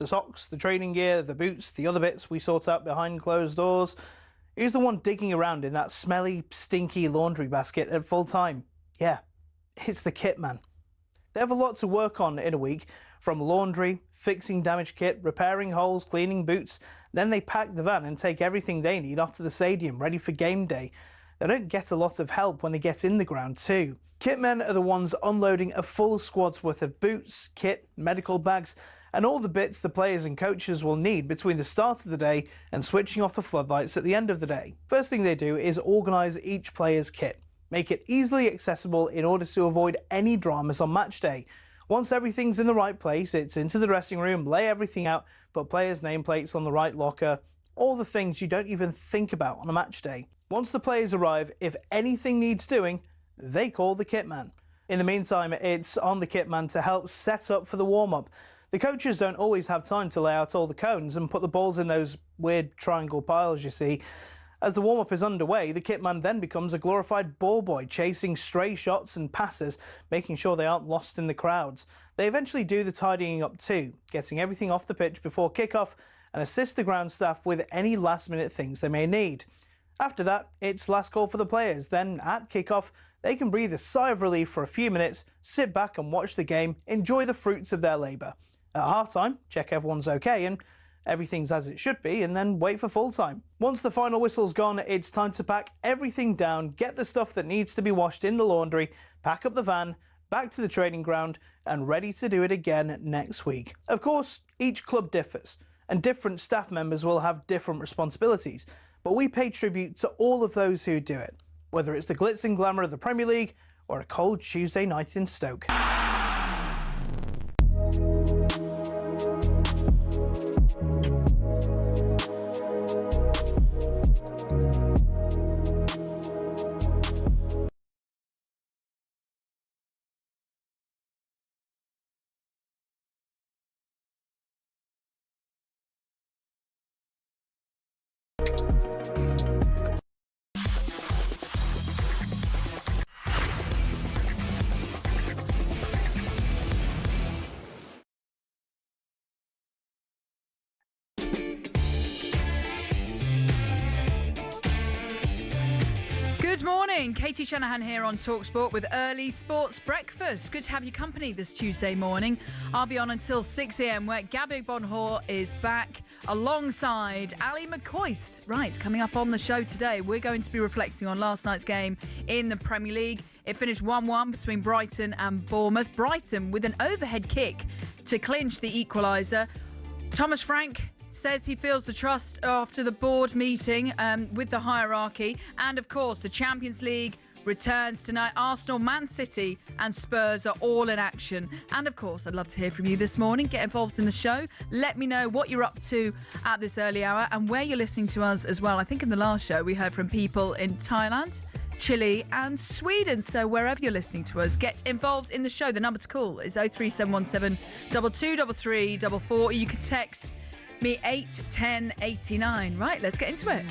The socks, the training gear, the boots, the other bits we sort out behind closed doors. Who's the one digging around in that smelly, stinky laundry basket at full time? Yeah, it's the kit man. They have a lot to work on in a week, from laundry, fixing damaged kit, repairing holes, cleaning boots. Then they pack the van and take everything they need off to the stadium, ready for game day. They don't get a lot of help when they get in the ground too. Kitmen are the ones unloading a full squad's worth of boots, kit, medical bags, and all the bits the players and coaches will need between the start of the day and switching off the floodlights at the end of the day. First thing they do is organise each player's kit, make it easily accessible in order to avoid any dramas on match day. Once everything's in the right place, it's into the dressing room, lay everything out, put players' nameplates on the right locker, all the things you don't even think about on a match day. Once the players arrive, if anything needs doing, they call the kit man. In the meantime, it's on the kit man to help set up for the warm-up. The coaches don't always have time to lay out all the cones and put the balls in those weird triangle piles you see. As the warm-up is underway, the kit man then becomes a glorified ball boy, chasing stray shots and passes, making sure they aren't lost in the crowds. They eventually do the tidying up too, getting everything off the pitch before kick-off and assist the ground staff with any last-minute things they may need. After that, it's last call for the players. Then, at kick-off, they can breathe a sigh of relief for a few minutes, sit back and watch the game, enjoy the fruits of their labour. At half-time, check everyone's okay and everything's as it should be, and then wait for full-time. Once the final whistle's gone, it's time to pack everything down, get the stuff that needs to be washed in the laundry, pack up the van, back to the training ground, and ready to do it again next week. Of course, each club differs, and different staff members will have different responsibilities, but we pay tribute to all of those who do it, whether it's the glitz and glamour of the Premier League or a cold Tuesday night in Stoke. Good morning, Katie Shanahan here on talkSPORT with Early Sports Breakfast. Good to have your company this Tuesday morning. I'll be on until 6 a.m. where Gabby Bonhor is back alongside Ali McCoist. Right, coming up on the show today, we're going to be reflecting on last night's game in the Premier League. It finished 1-1 between Brighton and Bournemouth. Brighton with an overhead kick to clinch the equaliser. Thomas Frank says he feels the trust after the board meeting with the hierarchy. And, of course, the Champions League returns tonight. Arsenal, Man City and Spurs are all in action. And, of course, I'd love to hear from you this morning. Get involved in the show. Let me know what you're up to at this early hour and where you're listening to us as well. I think in the last show we heard from people in Thailand, Chile and Sweden. So wherever you're listening to us, get involved in the show. The number to call is 03717 223344. You can text me 81089. Right, let's get into it.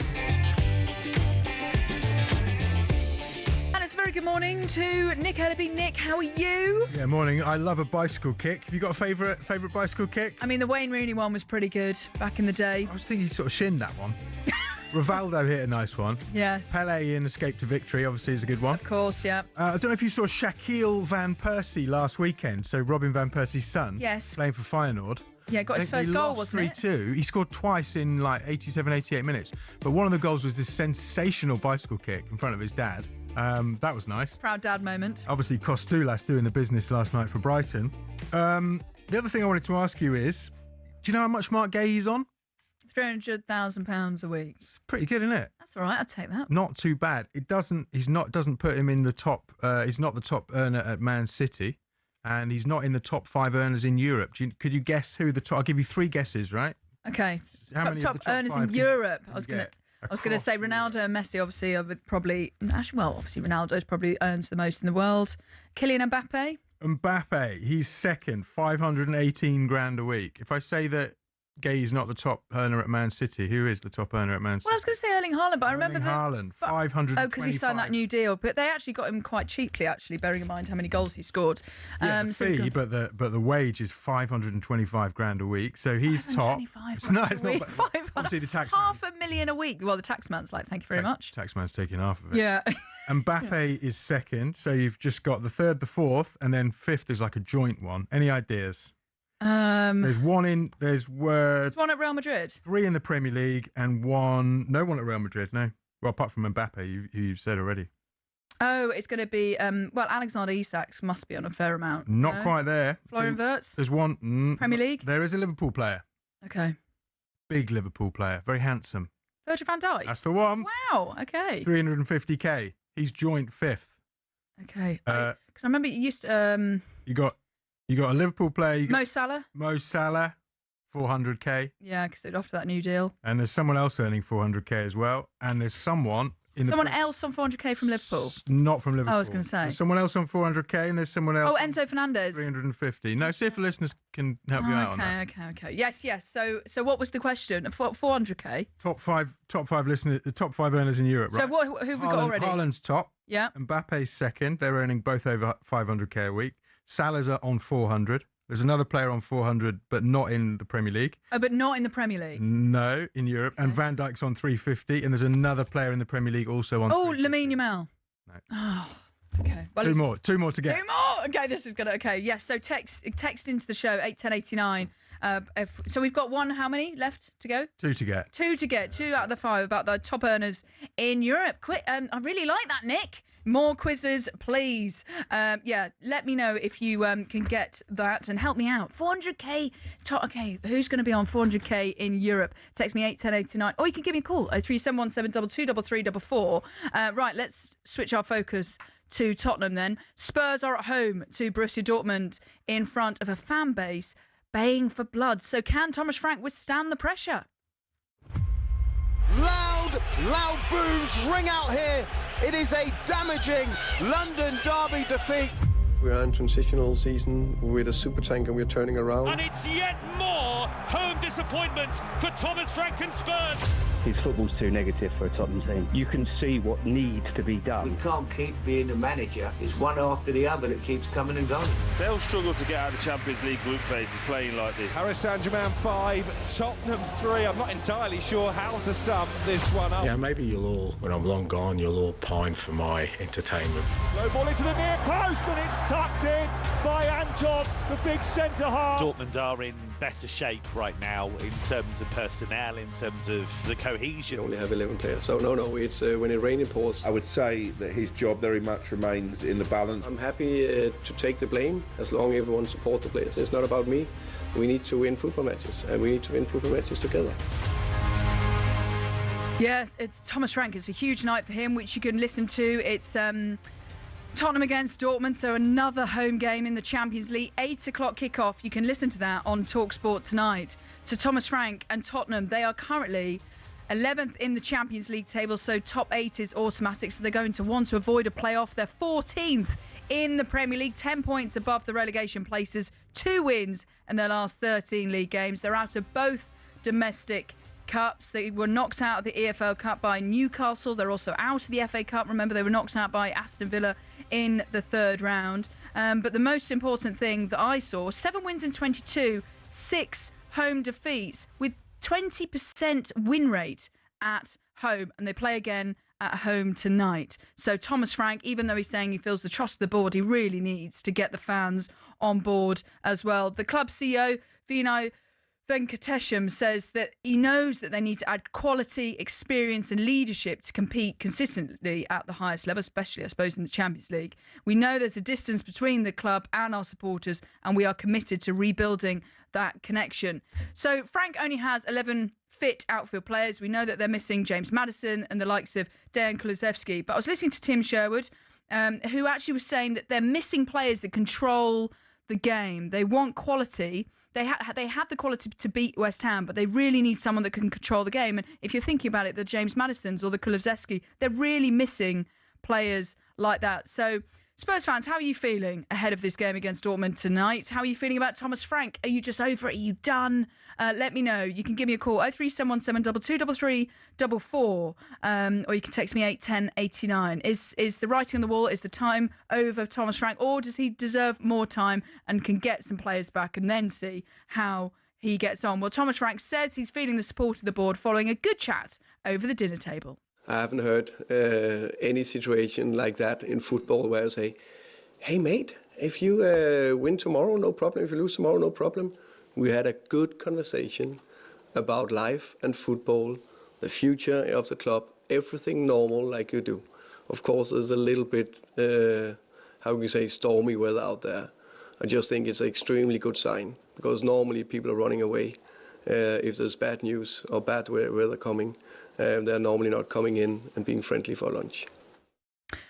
And it's a very good morning to Nick Ellaby. Nick, how are you? Yeah, morning. I love a bicycle kick. Have you got a favourite bicycle kick? I mean, the Wayne Rooney one was pretty good back in the day. I was thinking he sort of shinned that one. Rivaldo hit a nice one. Yes. Pele in Escape to Victory, obviously, is a good one. Of course, yeah. I don't know if you saw Shaquille Van Persie last weekend. So Robin Van Persie's son. Yes. Playing for Feyenoord. Yeah, got his first goal, wasn't it? 3-2. He scored twice in like 87, 88 minutes. But one of the goals was this sensational bicycle kick in front of his dad. That was nice. Proud dad moment. Obviously, Costulas doing the business last night for Brighton. The other thing I wanted to ask you is, do you know how much Mark Gay is on? £300,000 a week. It's pretty good, isn't it? That's all right. I'd take that. Not too bad. It doesn't put him in the top. He's not the top earner at Man City, and he's not in the top 5 earners in Europe. Could you guess who the top? I'll give you 3 guesses, right? Okay. How many top of the top earners 5 in Europe. I was going to say Europe? Ronaldo and Messi. Obviously, are probably obviously Ronaldo's probably earns the most in the world. Kylian Mbappe. Mbappe, he's second, 518 grand a week. If I say that Gay's not the top earner at Man City. Who is the top earner at Man City? Well, I was going to say Erling Haaland, but I remember Haaland, 525. Oh, because he signed that new deal. But they actually got him quite cheaply, actually, bearing in mind how many goals he scored. Yeah, the fee, but the wage is 525 grand a week. So he's top. It's not bad. Obviously, the tax $500,000 a week. Well, the taxman's like, thank you very much. Taxman's taking half of it. Yeah. Mbappe is second. So you've just got the third, the fourth, and then fifth is like a joint one. Any ideas? There's one at Real Madrid. 3 in the Premier League and no one at Real Madrid. No, well, apart from Mbappe, you've said already. Oh, it's going to be Alexander Isak's must be on a fair amount. Not quite there. Florian Wirtz. There's one Premier League. There is a Liverpool player. Okay. Big Liverpool player, very handsome. Virgil van Dijk. That's the one. Wow. Okay. 350k. He's joint 5th. Okay. Because I remember you used to. You got a Liverpool player. Mo Salah. 400k. Yeah, because they'd offer that new deal. And there's someone else earning 400k as well. And there's someone else on 400k from Liverpool. Not from Liverpool. I was going to say. There's someone else on 400k, and there's someone else. Oh, Enzo Fernandez. 350. No, see if the listeners can help you out on that. Okay. Yes. So what was the question? 400k. Top five listeners, the top 5 earners in Europe. Right? So who have we got already? Haaland's top. Yeah. Mbappe's second. They're earning both over 500k a week. Salah's on 400. There's another player on 400, but not in the Premier League. Oh, but not in the Premier League? No, in Europe. Okay. And Van Dijk's on 350, and there's another player in the Premier League also on 350. Lamine Yamal. No. Oh, okay. Well, two more to get. 2 more? Okay, this is going to... Okay, yes, so text into the show, 81089. So we've got how many left to go? 2 to get. 2 to get. 2 out of the 5 about the top earners in Europe. Quick, I really like that, Nick. More quizzes, please. Let me know if you can get that and help me out. 400k. Okay, who's going to be on 400k in Europe? Text me 81089. Or you can give me a call, 03717223344. Right, let's switch our focus to Tottenham then. Spurs are at home to Borussia Dortmund in front of a fan base baying for blood. So can Thomas Frank withstand the pressure? Loud boos ring out here. It is a damaging London derby defeat. We are in transitional season with a supertanker we're turning around. And it's yet more home disappointment for Thomas Frank and Spurs. His football's too negative for a Tottenham team. You can see what needs to be done. We can't keep being a manager. It's one after the other that keeps coming and going. They'll struggle to get out of the Champions League group phases playing like this. Paris Saint-Germain 5, Tottenham 3. I'm not entirely sure how to sum this one up. Yeah, maybe you'll all, when I'm long gone, you'll all pine for my entertainment. Low ball into the near post and it's tucked in by Anton, the big centre-half. Dortmund are in better shape right now in terms of personnel, in terms of the cohesion. We only have 11 players, so no, it's when it rains, it pours. I would say that his job very much remains in the balance. I'm happy to take the blame as long as everyone supports the players. It's not about me. We need to win football matches, and we need to win football matches together. Yeah, it's Thomas Frank. It's a huge night for him, which you can listen to. It's Tottenham against Dortmund, so another home game in the Champions League. 8 o'clock kickoff. You can listen to that on talkSPORT tonight. So Thomas Frank and Tottenham, they are currently 11th in the Champions League table, so top 8 is automatic. So they're going to want to avoid a playoff. They're 14th in the Premier League, 10 points above the relegation places, 2 wins in their last 13 league games. They're out of both domestic cups. They were knocked out of the EFL Cup by Newcastle. They're also out of the FA Cup. Remember, they were knocked out by Aston Villa in the 3rd round. But the most important thing that I saw, 7 wins in 22, 6 home defeats with 20% win rate at home. And they play again at home tonight. So Thomas Frank, even though he's saying he feels the trust of the board, he really needs to get the fans on board as well. The club CEO, Vinay Venkatesham, says that he knows that they need to add quality, experience and leadership to compete consistently at the highest level, especially, I suppose, in the Champions League. We know there's a distance between the club and our supporters, and we are committed to rebuilding that connection. So Frank only has 11 fit outfield players. We know that they're missing James Maddison and the likes of Dejan Kulusevski. But I was listening to Tim Sherwood, who actually was saying that they're missing players that control the game. They want quality. They had the quality to beat West Ham, but they really need someone that can control the game. And if you're thinking about it, the James Maddisons or the Kulusevski, they're really missing players like that. So Spurs fans, how are you feeling ahead of this game against Dortmund tonight? How are you feeling about Thomas Frank? Are you just over it? Are you done? Let me know. You can give me a call, 03717 223344, or you can text me 81089. Is the writing on the wall, is the time over Thomas Frank, or does he deserve more time and can get some players back and then see how he gets on? Well, Thomas Frank says he's feeling the support of the board following a good chat over the dinner table. I haven't heard any situation like that in football where I say, hey, mate, if you win tomorrow, no problem. If you lose tomorrow, no problem. We had a good conversation about life and football, the future of the club, everything normal like you do. Of course, there's a little bit, how can you say, stormy weather out there. I just think it's an extremely good sign because normally people are running away if there's bad news or bad weather coming. They're normally not coming in and being friendly for lunch.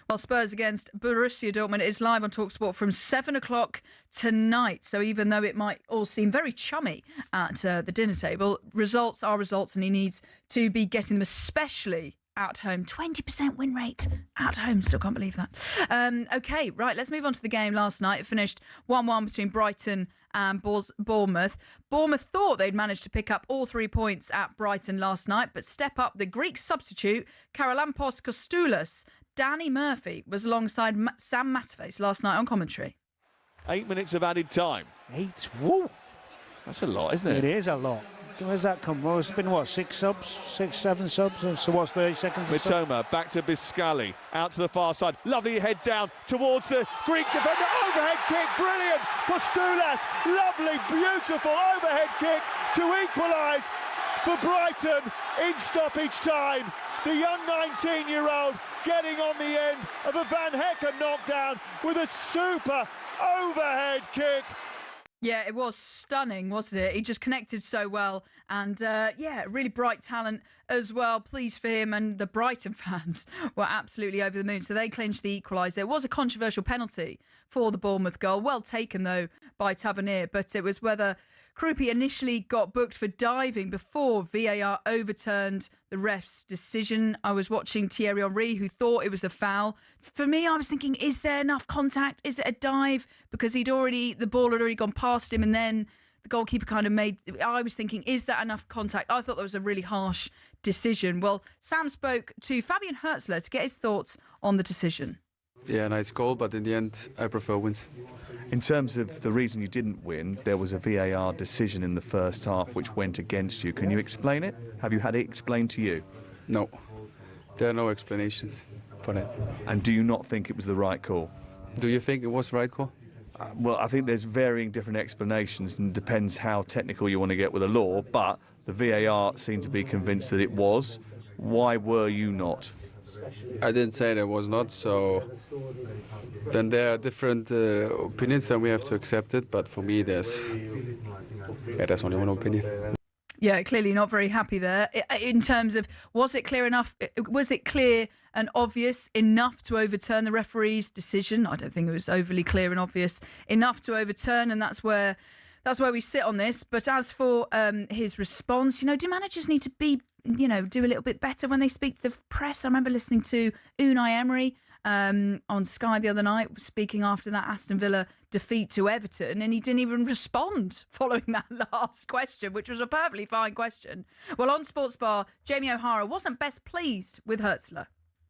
Well, Spurs against Borussia Dortmund is live on talkSPORT from 7 o'clock tonight. So even though it might all seem very chummy at the dinner table, results are results and he needs to be getting them, especially at home. 20% win rate at home. Still can't believe that. OK, right, let's move on to the game last night. It finished 1-1 between Brighton and Bournemouth. Bournemouth thought they'd managed to pick up all 3 points at Brighton last night, but step up the Greek substitute, Karalampos Kostoulas. Danny Murphy was alongside Sam Matterface last night on commentary. 8 minutes of added time. 8? Whoa! That's a lot, isn't it? It is a lot. Where's that come from? It's been, what, 6 subs? 6, 7 subs? So what's 30 seconds? Mitoma back to Biscali, out to the far side. Lovely head down towards the Greek defender. Overhead kick, brilliant. Kostoulas, lovely, beautiful overhead kick to equalise for Brighton in stoppage time. The young 19-year-old getting on the end of a Van Hecken knockdown with a super overhead kick. Yeah, it was stunning, wasn't it? He just connected so well. And, really bright talent as well. Pleased for him. And the Brighton fans were absolutely over the moon. So they clinched the equaliser. It was a controversial penalty for the Bournemouth goal. Well taken, though, by Tavernier. But it was whether Krupi initially got booked for diving before VAR overturned the ref's decision. I was watching Thierry Henry, who thought it was a foul. For me, I was thinking, is there enough contact? Is it a dive? Because the ball had already gone past him, and then the goalkeeper kind of I was thinking, is that enough contact? I thought that was a really harsh decision. Well, Sam spoke to Fabian Hertzler to get his thoughts on the decision. Yeah, nice goal, but in the end, I prefer wins. In terms of the reason you didn't win, there was a VAR decision in the first half which went against you. Can you explain it? Have you had it explained to you? No, there are no explanations for that. And do you not think it was the right call? Do you think it was the right call? Well, I think there's varying different explanations and it depends how technical you want to get with the law, but the VAR seemed to be convinced that it was. Why were you not? I didn't say there was not, so then there are different opinions and we have to accept it, but for me there's only one opinion. Yeah, clearly not very happy there. In terms of, was it clear enough? Was it clear and obvious enough to overturn the referee's decision? I don't think it was overly clear and obvious enough to overturn, and that's where we sit on this. But as for his response, do managers need to be, do a little bit better when they speak to the press? I remember listening to Unai Emery on Sky the other night, speaking after that Aston Villa defeat to Everton, and he didn't even respond following that last question, which was a perfectly fine question. Well, on Sports Bar, Jamie O'Hara wasn't best pleased with Hertzler.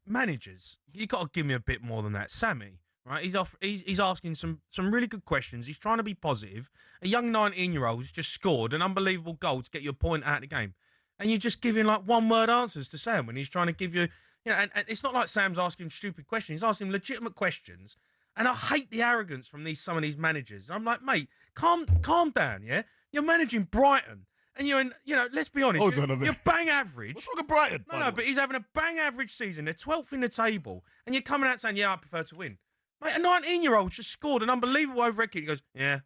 Managers, you got to give me a bit more than that. Sammy, right? He's asking some really good questions. He's trying to be positive. A young 19-year-old's just scored an unbelievable goal to get you a point out of the game, and you're just giving like one-word answers to Sam when he's trying to give you, and it's not like Sam's asking stupid questions. He's asking legitimate questions, and I hate the arrogance from some of these managers. I'm like, mate, calm down, yeah? You're managing Brighton. And you're in, let's be honest, you're bang average. What's wrong with Brighton? No, but he's having a bang average season. They're 12th in the table. And you're coming out saying, yeah, I prefer to win. Mate, a 19-year-old just scored an unbelievable overhead kick. He goes, yeah.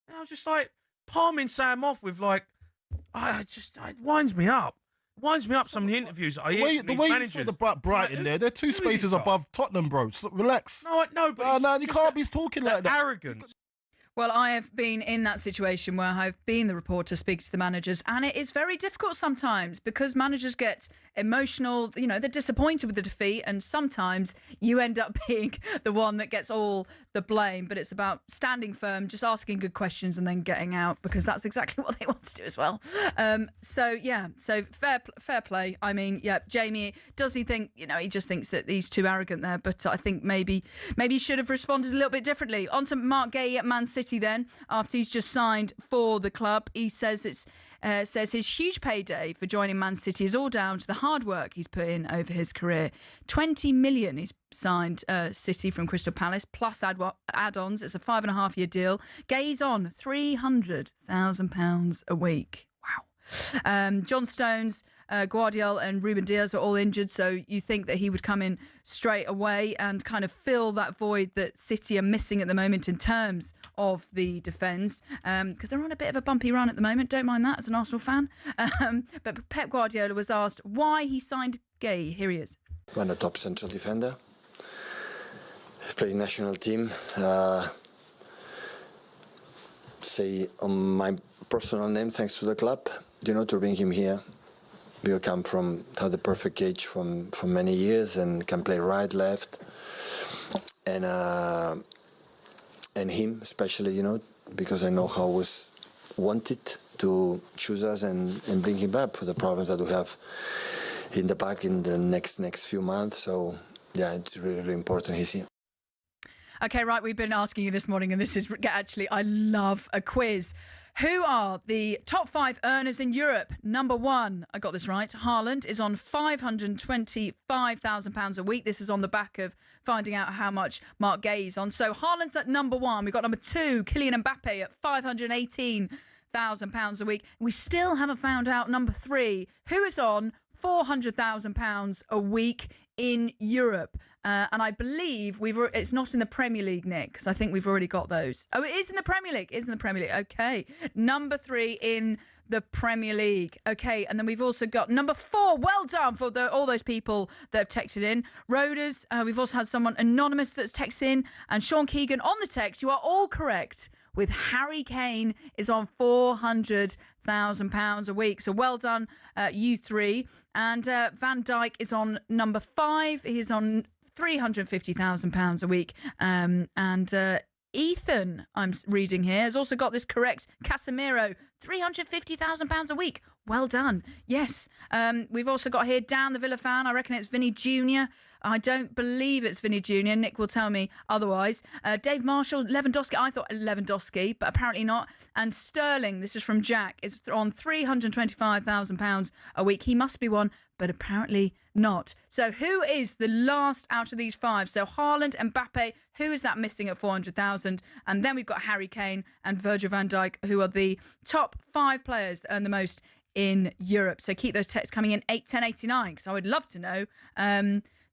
And I was just like, palming Sam off with like, it winds me up. It winds me up some of the interviews that I hear from these managers. You saw the Brighton there, they're 2 spaces above Tottenham, bro. So relax. No, but... No, you can't be talking like that. Arrogance. Well, I have been in that situation where I've been the reporter speaking to the managers, and it is very difficult sometimes because managers get emotional. You know, they're disappointed with the defeat, and sometimes you end up being the one that gets all the blame. But it's about standing firm, just asking good questions, and then getting out, because that's exactly what they want to do as well. So fair play. I mean, yeah, Jamie, does he think? You know, he just thinks that he's too arrogant there. But I think maybe he should have responded a little bit differently. On to Mark Gay at Man City. Then, after he's just signed for the club, he says says his huge payday for joining Man City is all down to the hard work he's put in over his career. 20 million he's signed City from Crystal Palace plus add-ons. It's a 5.5-year deal. Gay's on £300,000 a week. Wow. John Stones, Guardiola and Ruben Diaz are all injured, so you think that he would come in straight away and kind of fill that void that City are missing at the moment in terms of the defence, because they're on a bit of a bumpy run at the moment. Don't mind that as an Arsenal fan. But Pep Guardiola was asked why he signed Gay. Here he is. I'm a top central defender. He's playing national team. Say on my personal name, thanks to the club, to bring him here. We come from have the perfect age from many years and can play right, left, and him especially, because I know how was wanted to choose us and bring him back for the problems that we have in the back in the next few months. So yeah, it's really, really important he's here. Okay, right, we've been asking you this morning, and this is actually, I love a quiz. Who are the top 5 earners in Europe? Number 1, I got this right, Haaland is on £525,000 a week. This is on the back of finding out how much Mark Gay is on. So Haaland's at number 1. We've got number 2, Kylian Mbappe at £518,000 a week. We still haven't found out number 3, who is on £400,000 a week in Europe. And I believe it's not in the Premier League, Nick, because I think we've already got those. Oh, it is in the Premier League. It is in the Premier League. Okay. Number 3 in the Premier League. Okay. And then we've also got number 4. Well done for all those people that have texted in. Roders. We've also had someone anonymous that's texted in. And Sean Keegan on the text. You are all correct. With Harry Kane is on £400,000 a week. So well done, you 3. And Van Dijk is on number 5. He's on £350,000 a week. And Ethan, I'm reading here, has also got this correct. Casemiro, £350,000 a week. Well done. Yes. We've also got here Dan, the Villa fan. I reckon it's Vinny Jr. I don't believe it's Vinny Jr. Nick will tell me otherwise. Dave Marshall, Lewandowski. I thought Lewandowski, but apparently not. And Sterling, this is from Jack, is on £325,000 a week. He must be one, but apparently not. So who is the last out of these 5? So Haaland and Mbappe, who is that missing at 400,000? And then we've got Harry Kane and Virgil van Dijk, who are the top 5 players that earn the most in Europe. So keep those texts coming in 81089, because I would love to know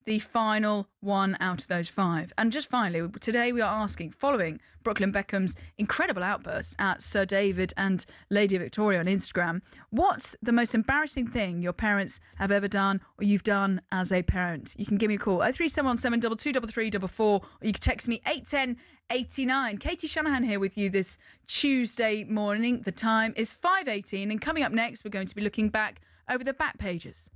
the final one out of those 5. And just finally, today we are asking, following Brooklyn Beckham's incredible outburst at Sir David and Lady Victoria on Instagram, what's the most embarrassing thing your parents have ever done or you've done as a parent? You can give me a call 03717 223344, or you can text me 81089. Katie Shanahan here with you this Tuesday morning. The time is 5:18, and coming up next, we're going to be looking back over the back pages.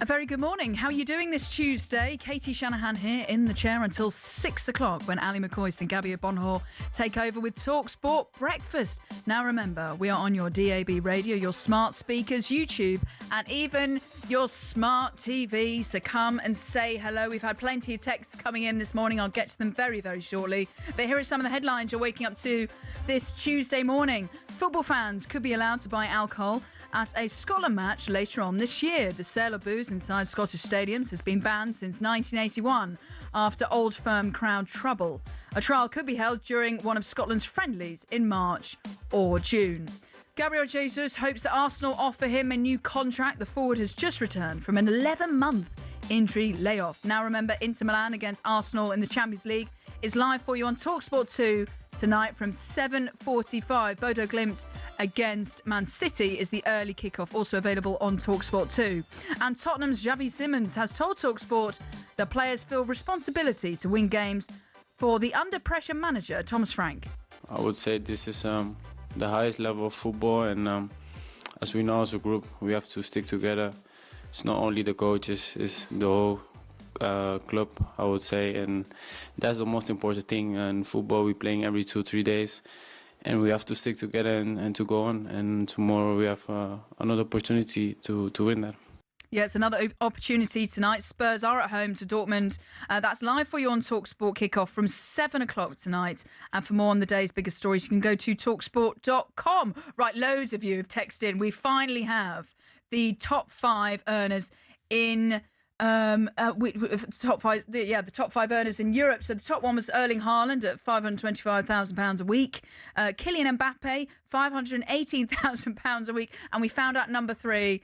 A very good morning. How are you doing this Tuesday? Katie Shanahan here in the chair until 6 o'clock when Ali McCoist and Gabby Bonhor take over with talkSPORT Breakfast. Now remember, we are on your DAB radio, your smart speakers, YouTube, and even your smart TV. So come and say hello. We've had plenty of texts coming in this morning. I'll get to them very, very shortly. But here are some of the headlines you're waking up to this Tuesday morning. Football fans could be allowed to buy alcohol at a Scotland match later on this year. The sale of booze inside Scottish stadiums has been banned since 1981 after Old Firm crowd trouble. A trial could be held during one of Scotland's friendlies in March or June. Gabriel Jesus hopes that Arsenal offer him a new contract. The forward has just returned from an 11-month injury layoff. Now remember, Inter Milan against Arsenal in the Champions League is live for you on talkSPORT 2 tonight from 7:45. Bodo Glimt against Man City is the early kickoff, also available on talkSPORT 2. And Tottenham's Xavi Simons has told talkSPORT that players feel responsibility to win games for the under-pressure manager, Thomas Frank. I would say this is the highest level of football, and as we know as a group, we have to stick together. It's not only the coaches, it's the whole club, I would say, and that's the most important thing. In football, we're playing every 2-3 days, and we have to stick together and to go on. And tomorrow we have another opportunity to win that. Yeah, it's another opportunity tonight. Spurs are at home to Dortmund. That's live for you on talkSPORT Kickoff from 7 o'clock tonight. And for more on the day's biggest stories, you can go to talksport.com. Right, loads of you have texted in. We finally have the top 5 earners in the top 5 earners in Europe. So the top one was Erling Haaland at £525,000 a week. Kylian Mbappe, £518,000 a week. And we found out number 3,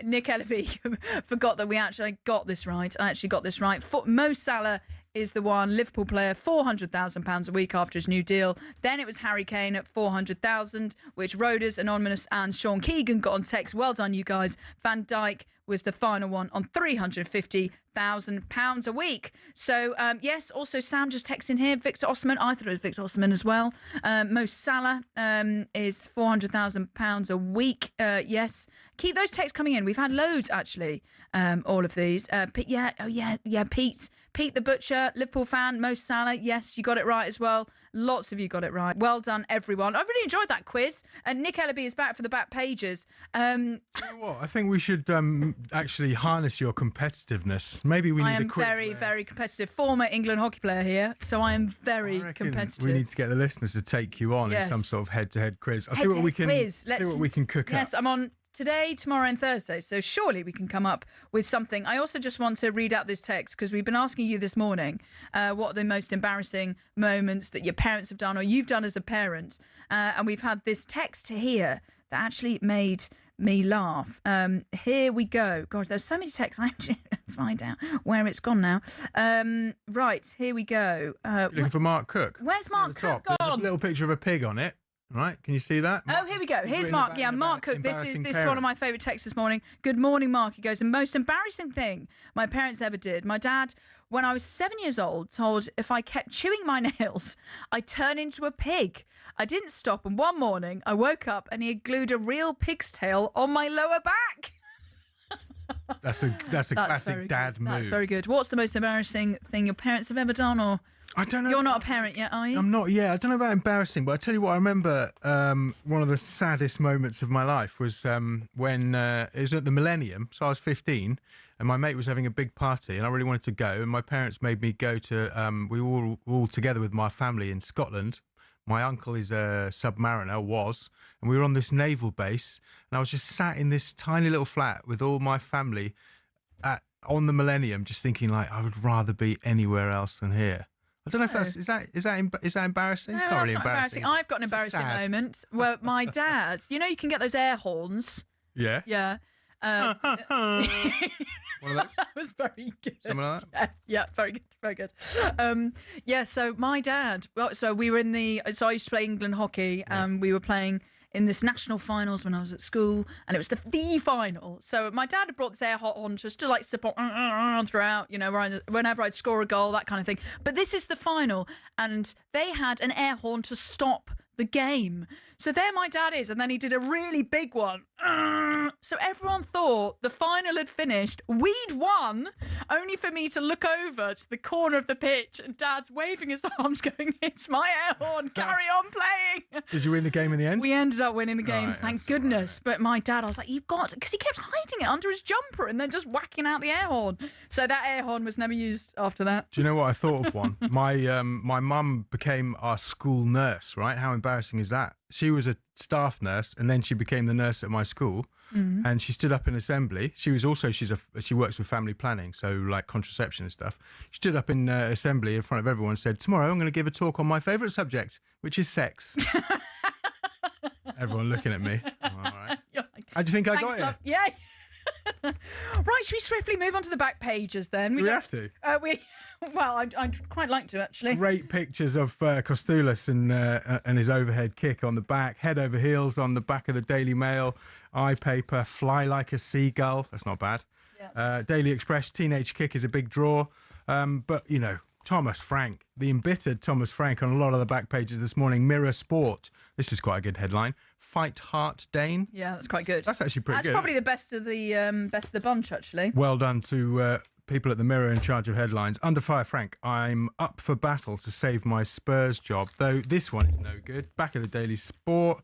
Nick Ellaby, forgot that we actually got this right. I actually got this right. Mo Salah is the one, Liverpool player, £400,000 a week after his new deal. Then it was Harry Kane at £400,000, which Roders, Anonymous and Sean Keegan got on text. Well done, you guys. Van Dijk was the final one on £350,000 a week. So, yes, also Sam just texting here, Victor Osimhen. I thought it was Victor Osimhen as well. Mo Salah is £400,000 a week. Yes. Keep those texts coming in. We've had loads, actually, all of these. Pete the Butcher, Liverpool fan, Mo Salah. Yes, you got it right as well. Lots of you got it right. Well done, everyone. I really enjoyed that quiz. And Nick Ellaby is back for the back pages. You know what? I think we should actually harness your competitiveness. Maybe we need a quiz. I am very, very competitive. Former England hockey player here, so I am very competitive. We need to get the listeners to take you on in some sort of head-to-head quiz. I'll see what we can cook up. Yes, I'm on today, tomorrow and Thursday, so surely we can come up with something. I also just want to read out this text because we've been asking you this morning what are the most embarrassing moments that your parents have done or you've done as a parent, and we've had this text here that actually made me laugh. Here we go. God, there's so many texts. I have to find out where it's gone now. Right, here we go. Looking for Mark Cook. Where's Mark Cook gone? There's a little picture of a pig on it. Right, can you see that? Oh, here we go. Here's Mark. Yeah, Mark Cook. This is one of my favourite texts this morning. Good morning, Mark. He goes, the most embarrassing thing my parents ever did. My dad, when I was 7 years old, told if I kept chewing my nails, I'd turn into a pig. I didn't stop, and one morning I woke up and he had glued a real pig's tail on my lower back. That's a classic dad move. That's very good. What's the most embarrassing thing your parents have ever done, or? I don't know. You're not a parent yet, are you? I'm not yet. I don't know about embarrassing, but I tell you what, I remember one of the saddest moments of my life was when it was at the Millennium. So I was 15 and my mate was having a big party and I really wanted to go. And my parents made me go to, we were all together with my family in Scotland. My uncle is a submariner, and we were on this naval base. And I was just sat in this tiny little flat with all my family on the Millennium, just thinking like, I would rather be anywhere else than here. I don't know if that's is that embarrassing? No, it's that's not embarrassing. I've got an embarrassing moment where my dad, you can get those air horns. Yeah. Yeah. One of those? That was very good. Something like that? Yeah, very good, very good. So my dad, so we were so I used to play England hockey, and we were playing in this national finals when I was at school, and it was the final. So my dad had brought this air horn just to like support throughout, whenever I'd score a goal, that kind of thing. But this is the final, and they had an air horn to stop the game. So there my dad is, and then he did a really big one. So everyone thought the final had finished. We'd won, only for me to look over to the corner of the pitch and Dad's waving his arms going, it's my air horn, carry on playing. Did you win the game in the end? We ended up winning the game, Right, thank goodness. But my dad, I was like, you've got... Because he kept hiding it under his jumper and then just whacking out the air horn. So that air horn was never used after that. Do you know what I thought of one? My mum became our school nurse, right? How embarrassing is that? She was a staff nurse and then she became the nurse at my school. Mm. And she stood up in assembly. She works with family planning, so like contraception and stuff. She stood up in assembly in front of everyone and said, tomorrow I'm going to give a talk on my favourite subject, which is sex. Everyone looking at me. All right. How do you think I got it? Yeah. Right, should we swiftly move on to the back pages then? Do we have to? Well, I'd quite like to, actually. Great pictures of Kostoulas and his overhead kick on the back, head over heels on the back of the Daily Mail, eye paper, fly like a seagull. That's not bad. Yeah, Daily Express, teenage kick is a big draw. But, you know, Thomas Frank, the embittered Thomas Frank on a lot of the back pages this morning. Mirror Sport. This is quite a good headline. Fight Heart Dane. Yeah, that's quite good. That's actually pretty good. That's probably the best of the bunch, actually. Well done to people at the Mirror in charge of headlines. Under fire, Frank. I'm up for battle to save my Spurs job, though this one is no good. Back of the Daily Sport,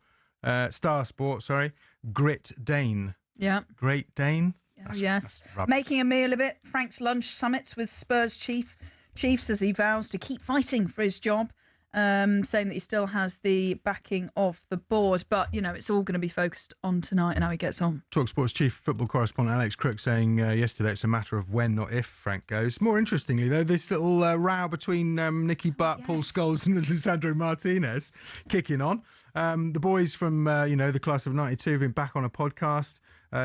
Star Sport, sorry. Grit Dane. Yeah. Great Dane. Yes. That's Making a meal of it. Frank's lunch summit with Spurs Chiefs as he vows to keep fighting for his job. Saying that he still has the backing of the board. But, you know, it's all going to be focused on tonight and how he gets on. talkSPORT's chief football correspondent Alex Crook saying yesterday it's a matter of when, not if, Frank goes. More interestingly, though, this little row between Nicky Butt, Paul Scholes and Lisandro Martinez kicking on. The boys from, the class of 92 have been back on a podcast.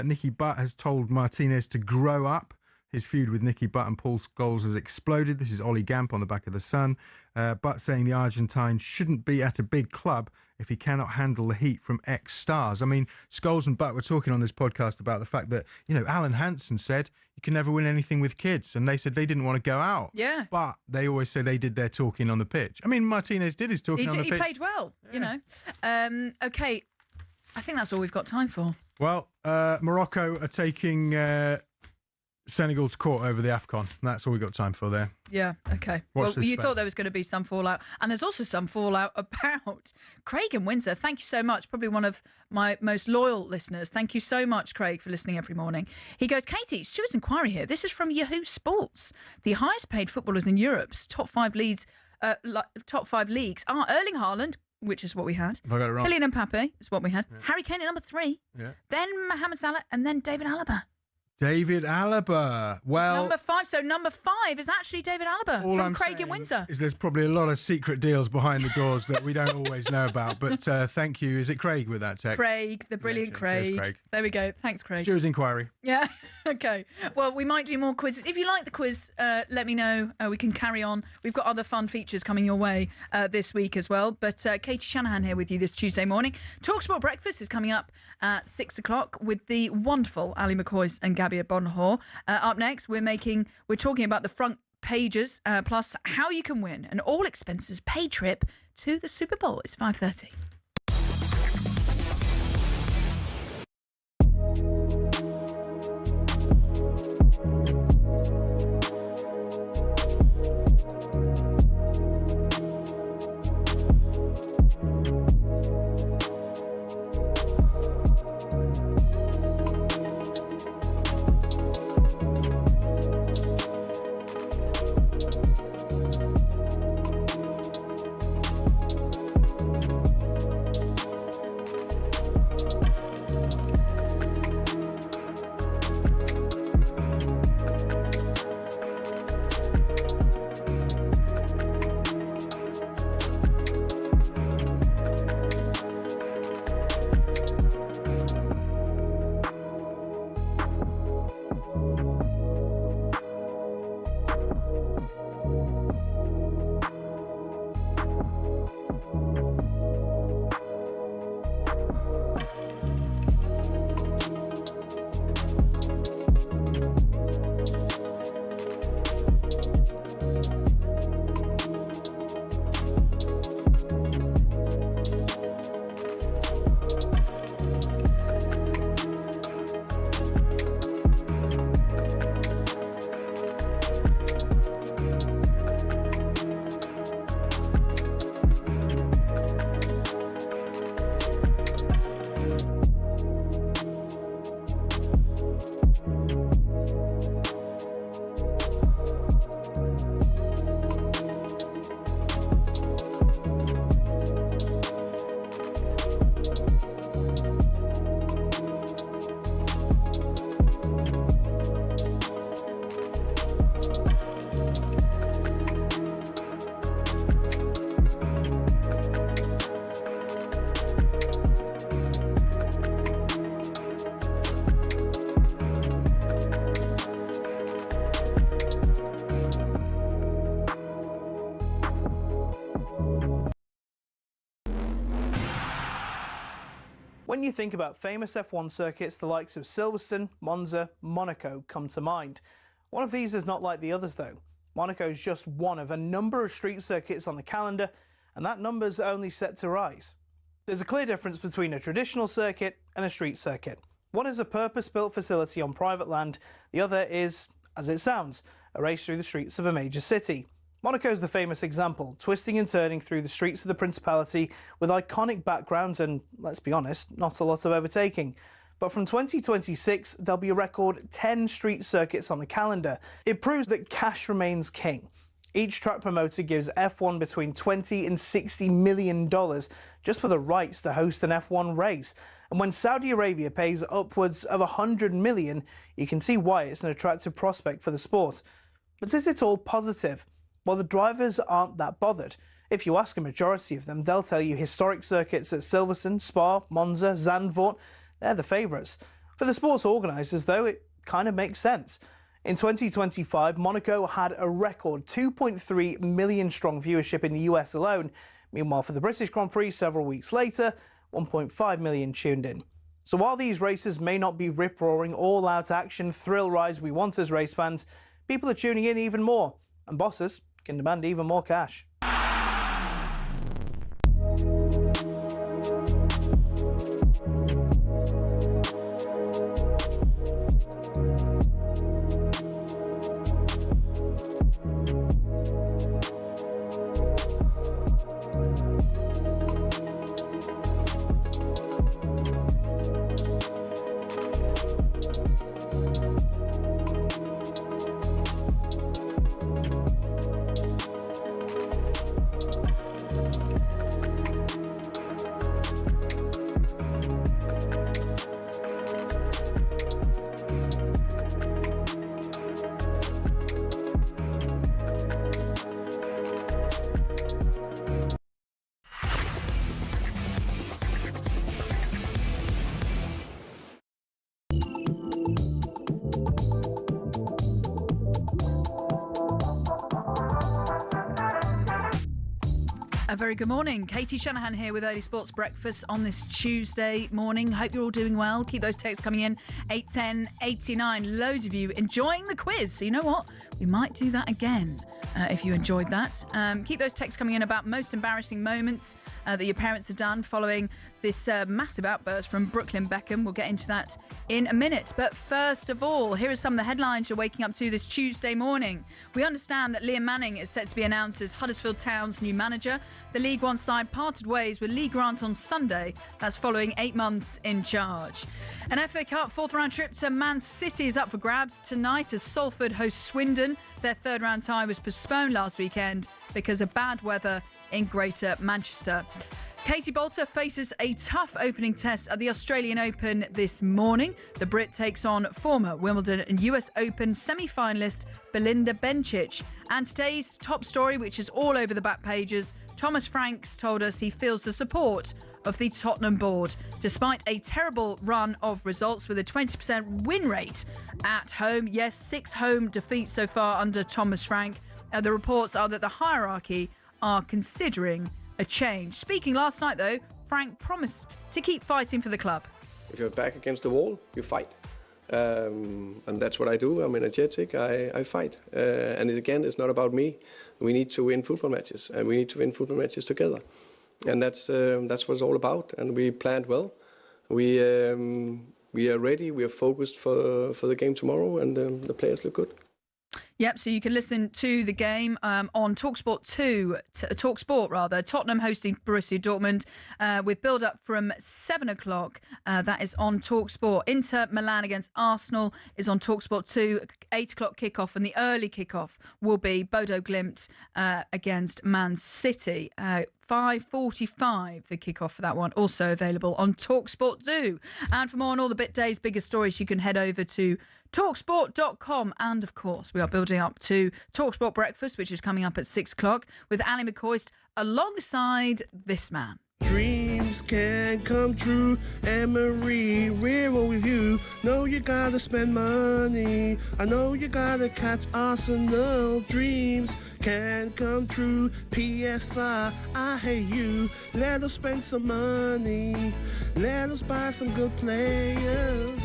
Nicky Butt has told Martinez to grow up. His feud with Nicky Butt and Paul Scholes has exploded. This is Ollie Gamp on the back of the Sun. Butt saying the Argentine shouldn't be at a big club if he cannot handle the heat from ex-stars. I mean, Scholes and Butt were talking on this podcast about the fact that, you know, Alan Hansen said you can never win anything with kids. And they said they didn't want to go out. Yeah. But they always say they did their talking on the pitch. I mean, Martinez did his talking on the pitch. He played well, you know. OK, I think that's all we've got time for. Well, Morocco are taking... Senegal to court over the AFCON. That's all we got time for there. Yeah, okay. Watch Well, this you space. thought there was going to be some fallout. And there's also some fallout about Craig in Windsor. Thank you so much. Probably one of my most loyal listeners. Thank you so much, Craig, for listening every morning. He goes, Katie, Stuart's inquiry here. This is from Yahoo Sports. The highest paid footballers in Europe's top five leagues are Erling Haaland, which is what we had. Have I got it wrong? Kylian Mbappe is what we had. Harry Kane at number 3. Yeah. Then Mohamed Salah and then David Alaba. David Alaba. Well, Number 5. So number 5 is actually David Alaba all from I'm Craig in saying Windsor. is there's probably a lot of secret deals behind the doors that we don't always know about. But thank you. Is it Craig with that text? Craig, the brilliant Craig. Cheers, Craig. There we go. Thanks, Craig. Stuart's inquiry. Yeah. Okay. Well, we might do more quizzes. If you like the quiz, let me know. We can carry on. We've got other fun features coming your way this week as well. But Katie Shanahan here with you this Tuesday morning. talkSPORT Breakfast is coming up at 6 o'clock with the wonderful Ali McCoy and Gabby Bonhor. Up next, we're talking about the front pages, plus how you can win an all expenses paid trip to the Super Bowl. It's 5:30. When you think about famous F1 circuits, the likes of Silverstone, Monza, Monaco come to mind. One of these is not like the others though. Monaco is just one of a number of street circuits on the calendar, and that number's only set to rise. There's a clear difference between a traditional circuit and a street circuit. One is a purpose-built facility on private land, the other is, as it sounds, a race through the streets of a major city. Monaco is the famous example, twisting and turning through the streets of the Principality with iconic backgrounds and, let's be honest, not a lot of overtaking. But from 2026, there'll be a record 10 street circuits on the calendar. It proves that cash remains king. Each track promoter gives F1 between $20 and $60 million just for the rights to host an F1 race. And when Saudi Arabia pays upwards of $100 million, you can see why it's an attractive prospect for the sport. But is it all positive? Well, the drivers aren't that bothered. If you ask a majority of them, they'll tell you historic circuits at Silverstone, Spa, Monza, Zandvoort, they're the favourites. For the sports organisers, though, it kind of makes sense. In 2025, Monaco had a record 2.3 million strong viewership in the US alone. Meanwhile, for the British Grand Prix several weeks later, 1.5 million tuned in. So while these races may not be rip-roaring, all-out action, thrill rides we want as race fans, people are tuning in even more, and bosses can demand even more cash. A very good morning. Katie Shanahan here with Early Sports Breakfast on this Tuesday morning. Hope you're all doing well. Keep those texts coming in. 81089. Loads of you enjoying the quiz. So you know what? We might do that again if you enjoyed that. Keep those texts coming in about most embarrassing moments that your parents have done following this massive outburst from Brooklyn Beckham. We'll get into that in a minute. But first of all, here are some of the headlines you're waking up to this Tuesday morning. We understand that Liam Manning is set to be announced as Huddersfield Town's new manager. The League One side parted ways with Lee Grant on Sunday. That's following 8 months in charge. An FA Cup fourth round trip to Man City is up for grabs tonight as Salford host Swindon. Their third round tie was postponed last weekend because of bad weather in Greater Manchester. Katie Boulter faces a tough opening test at the Australian Open this morning. The Brit takes on former Wimbledon and US Open semi-finalist Belinda Bencic. And today's top story, which is all over the back pages, Thomas Franks told us he feels the support of the Tottenham board. Despite a terrible run of results with a 20% win rate at home, yes, 6 home defeats so far under Thomas Frank, the reports are that the hierarchy are considering a change. Speaking last night, though, Frank promised to keep fighting for the club. If you're back against the wall, you fight. And that's what I do. I'm energetic. I fight. And again, it's not about me. We need to win football matches, and we need to win football matches together. And that's what it's all about. And we planned well. We are ready. We are focused for the game tomorrow, and the players look good. Yep, so you can listen to the game on talkSPORT 2, talkSPORT rather. Tottenham hosting Borussia Dortmund with build-up from 7 o'clock. That is on talkSPORT. Inter Milan against Arsenal is on talkSPORT 2, 8 o'clock kickoff, and the early kickoff will be Bodo Glimt against Man City. 5:45, the kickoff for that one, also available on talkSPORT 2. And for more on all the day's biggest stories, you can head over to talksport.com. And of course, we are building up to talkSPORT Breakfast, which is coming up at 6 o'clock with Ali McCoist alongside this man. Dream dreams can come true. Emery, we're all with you. Know you gotta spend money. I know you gotta catch Arsenal. Dreams can come true. PSI, I hate you. Let us spend some money. Let us buy some good players.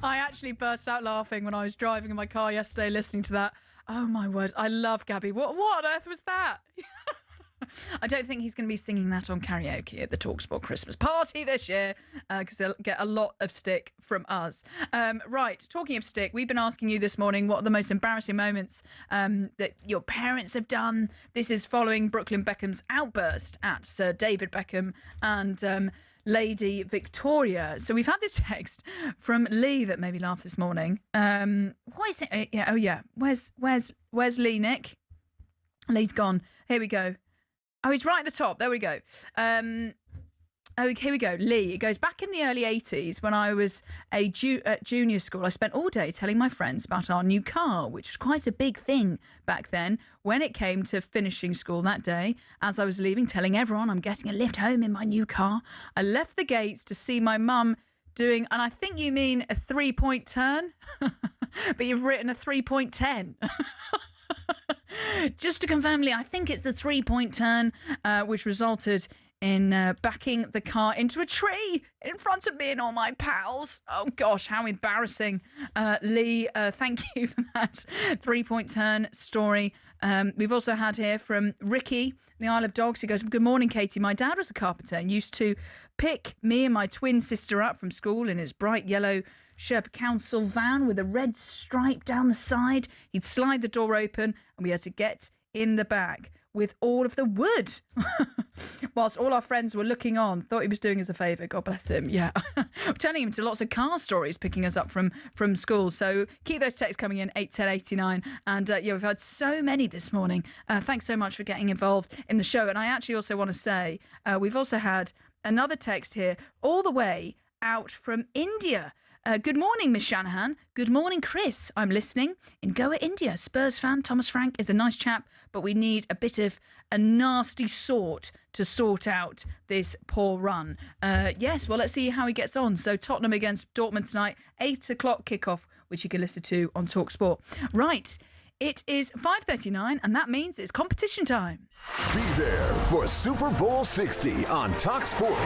I actually burst out laughing when I was driving in my car yesterday listening to that. Oh my word, I love Gabby. What on earth was that? I don't think he's going to be singing that on karaoke at the talkSPORT Christmas party this year because they'll get a lot of stick from us. Right, talking of stick, we've been asking you this morning what are the most embarrassing moments that your parents have done. This is following Brooklyn Beckham's outburst at Sir David Beckham and Lady Victoria. So we've had this text from Lee that made me laugh this morning. Why is it? Oh yeah. Where's Lee, Nick? Lee's gone. Here we go. Oh, he's right at the top. There we go. Here we go. Lee. It goes back in the early 80s when I was at junior school. I spent all day telling my friends about our new car, which was quite a big thing back then. When it came to finishing school that day, as I was leaving, telling everyone I'm getting a lift home in my new car, I left the gates to see my mum doing, and I think you mean a 3-point turn, but you've written a 3.10. Just to confirm, Lee, I think it's the 3-point turn, which resulted in backing the car into a tree in front of me and all my pals. Oh, gosh, how embarrassing. Lee, thank you for that 3-point turn story. We've also had here from Ricky, the Isle of Dogs, who goes, "Good morning, Katie. My dad was a carpenter and used to pick me and my twin sister up from school in his bright yellow Sherpa Council van with a red stripe down the side. He'd slide the door open and we had to get in the back with all of the wood." Whilst all our friends were looking on, thought he was doing us a favour. God bless him. Yeah. We're turning him to lots of car stories, picking us up from school. So keep those texts coming in, 81089. And yeah, we've had so many this morning. Thanks so much for getting involved in the show. And I actually also want to say, we've also had another text here all the way out from India. Good morning, Miss Shanahan. Good morning, Chris. I'm listening in Goa, India. Spurs fan Thomas Frank is a nice chap, but we need a bit of a nasty sort to sort out this poor run. Yes, well, let's see how he gets on. So Tottenham against Dortmund tonight, 8 o'clock kickoff, which you can listen to on talkSPORT. Right, it is 5:39, and that means it's competition time. Be there for Super Bowl 60 on talkSPORT.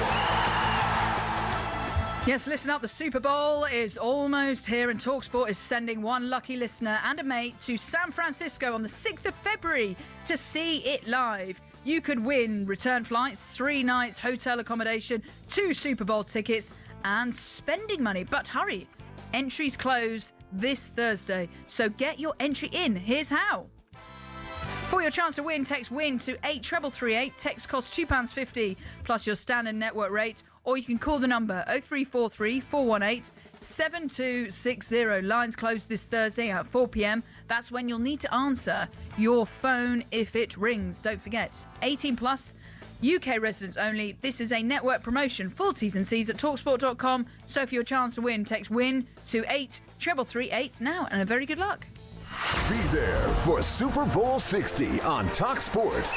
Yes, listen up. The Super Bowl is almost here, and talkSPORT is sending one lucky listener and a mate to San Francisco on the 6th of February to see it live. You could win return flights, 3 nights hotel accommodation, 2 Super Bowl tickets, and spending money. But hurry, entries close this Thursday, so get your entry in. Here's how. For your chance to win, text WIN to 83338. Text costs £2.50 plus your standard network rate. Or you can call the number 0343 418 7260. Lines close this Thursday at 4 p.m. That's when you'll need to answer your phone if it rings. Don't forget, 18 plus, UK residents only. This is a network promotion. Full T's and C's at talksport.com. So for your chance to win, text WIN to 83338 now, and a very good luck. Be there for Super Bowl 60 on talkSPORT.